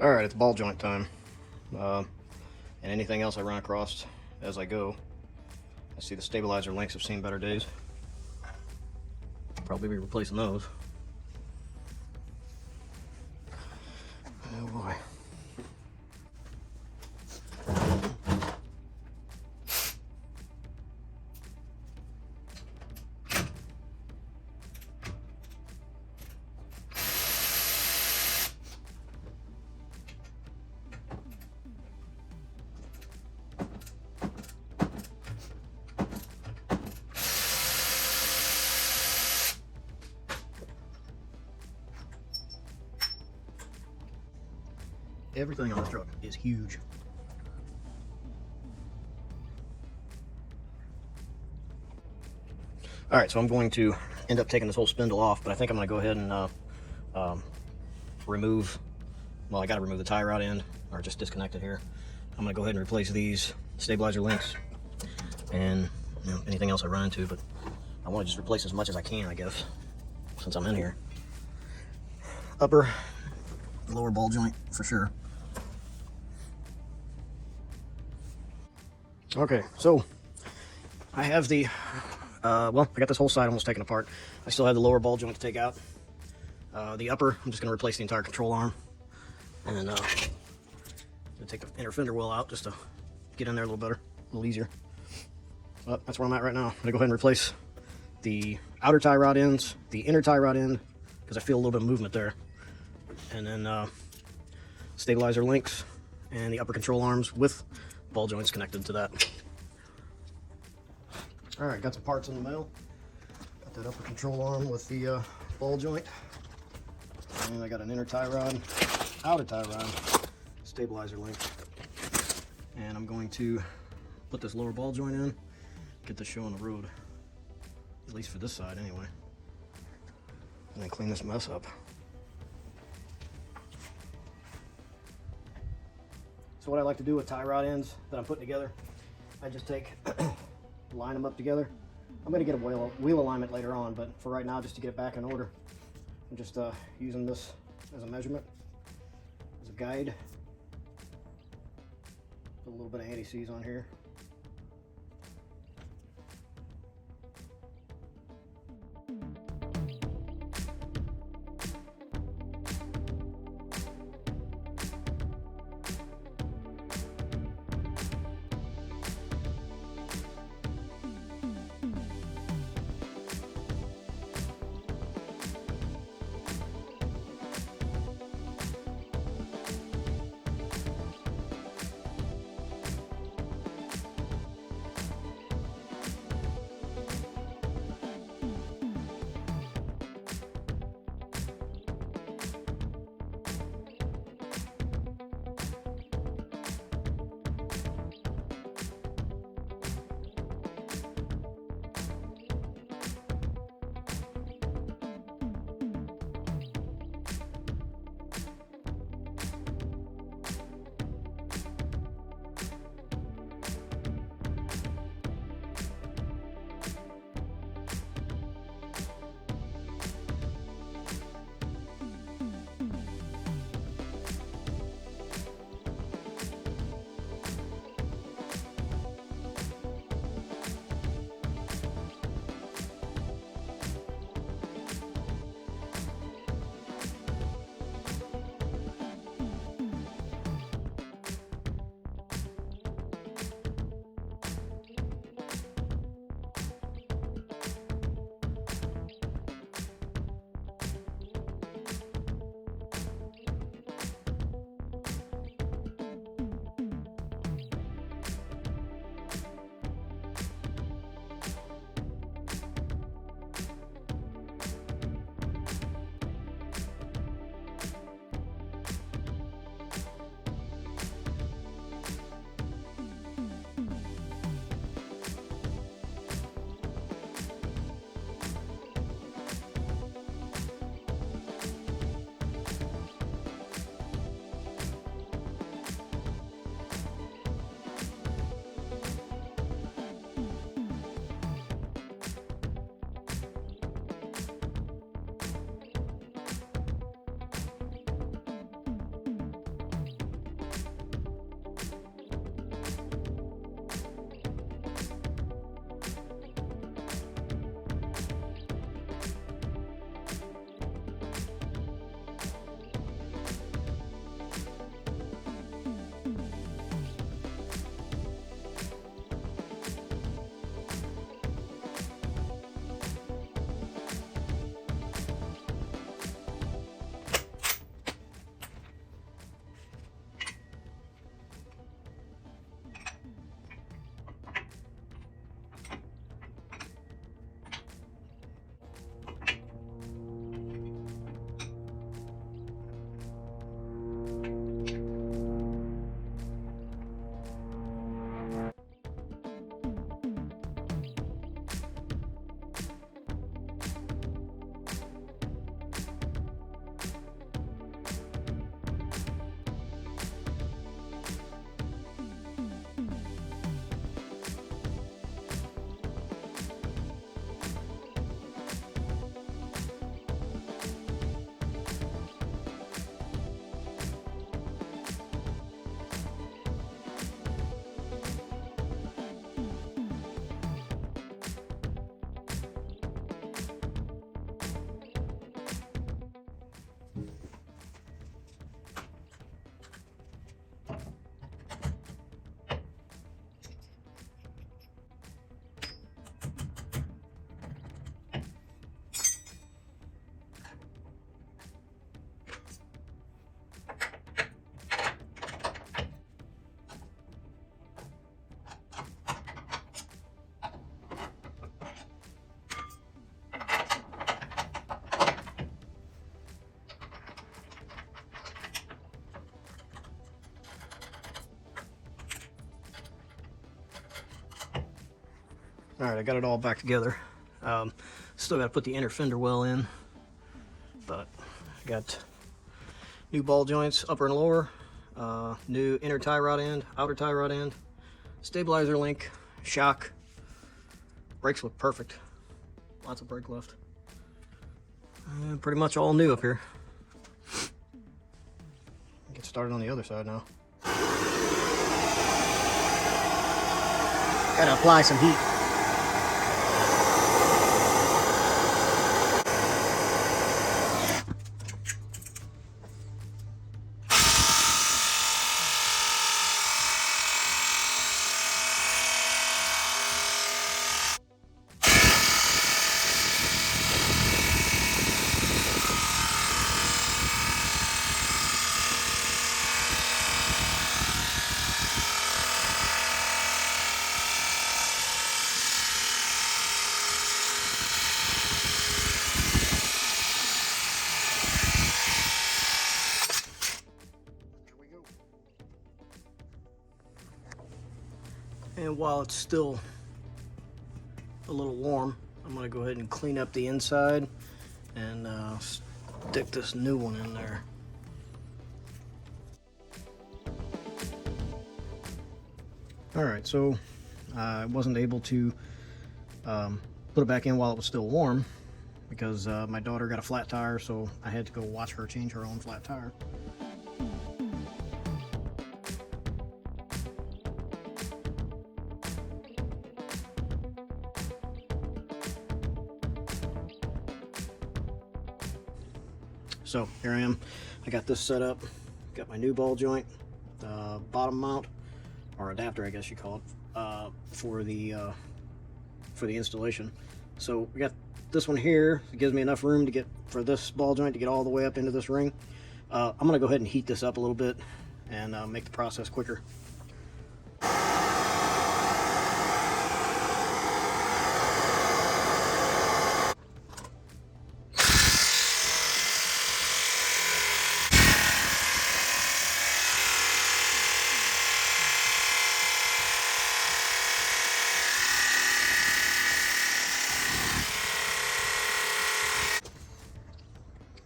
Alright, it's ball joint time. And anything else I run across as I go. I see the stabilizer links have seen better days. Probably be replacing those. Oh boy. Everything on this truck is huge. Alright, so I'm going to end up taking this whole spindle off, but I think I'm going to go ahead and remove, well, I got to remove the tie rod end, or just disconnect it here. I'm going to go ahead and replace these stabilizer links and anything else I run into, but I want to just replace as much as I can, I guess, since I'm in here. Upper, lower ball joint for sure. Okay, so I have the, well, I got this whole side almost taken apart. I still have the lower ball joint to take out. The upper, I'm just going to replace the entire control arm. And then gonna take the inner fender well out just to get in there a little better, a little easier. But that's where I'm at right now. I'm going to go ahead and replace the outer tie rod ends, the inner tie rod end, because I feel a little bit of movement there. And then stabilizer links and the upper control arms with ball joints connected to that. Alright, got some parts in the mail. Got that upper control arm with the ball joint. And I got an inner tie rod, outer tie rod, stabilizer link. And I'm going to put this lower ball joint in, get this show on the road. At least for this side anyway. And then clean this mess up. So what I like to do with tie rod ends that I'm putting together, I just take, line them up together. I'm going to get a wheel alignment later on, but for right now, just to get it back in order, I'm just using this as a measurement, as a guide. Put a little bit of anti-seize on here. All right, I got it all back together. Still got to put the inner fender well in, but I got new ball joints, upper and lower, new inner tie rod end, outer tie rod end, stabilizer link, shock. Brakes look perfect. Lots of brake lift. Pretty much all new up here. Get started on the other side now. Gotta apply some heat. And while it's still a little warm, I'm going to go ahead and clean up the inside and stick this new one in there. Alright, so I wasn't able to put it back in while it was still warm because my daughter got a flat tire, so I had to go watch her change her own flat tire. So here I am. I got this set up. Got my new ball joint, bottom mount, or adapter, I guess you call it, for the installation. So we got this one here. It gives me enough room to get for this ball joint to get all the way up into this ring. I'm gonna go ahead and heat this up a little bit and make the process quicker.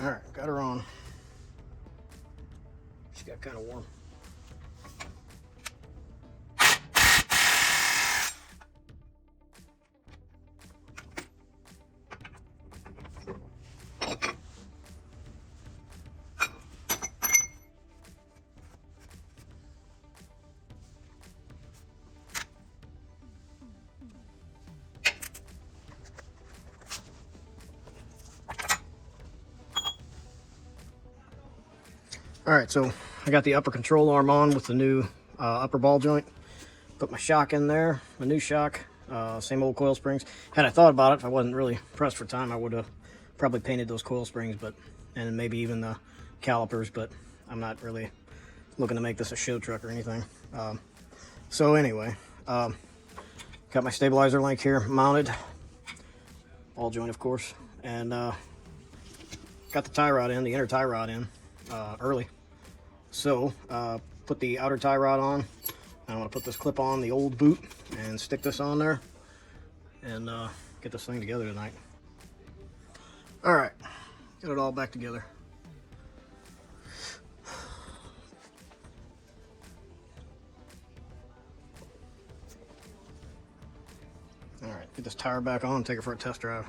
Alright, got her on. She got kind of warm. Alright, so I got the upper control arm on with the new upper ball joint. Put my shock in there, my new shock, same old coil springs. Had I thought about it, if I wasn't really pressed for time, I would have probably painted those coil springs, and maybe even the calipers, but I'm not really looking to make this a show truck or anything. So anyway, got my stabilizer link here mounted, ball joint of course, and got the tie rod in, the inner tie rod in early. So put the outer tie rod on. I'm going to put this clip on the old boot and stick this on there and get this thing together tonight. Alright, get it all back together. Alright, get this tire back on and take it for a test drive.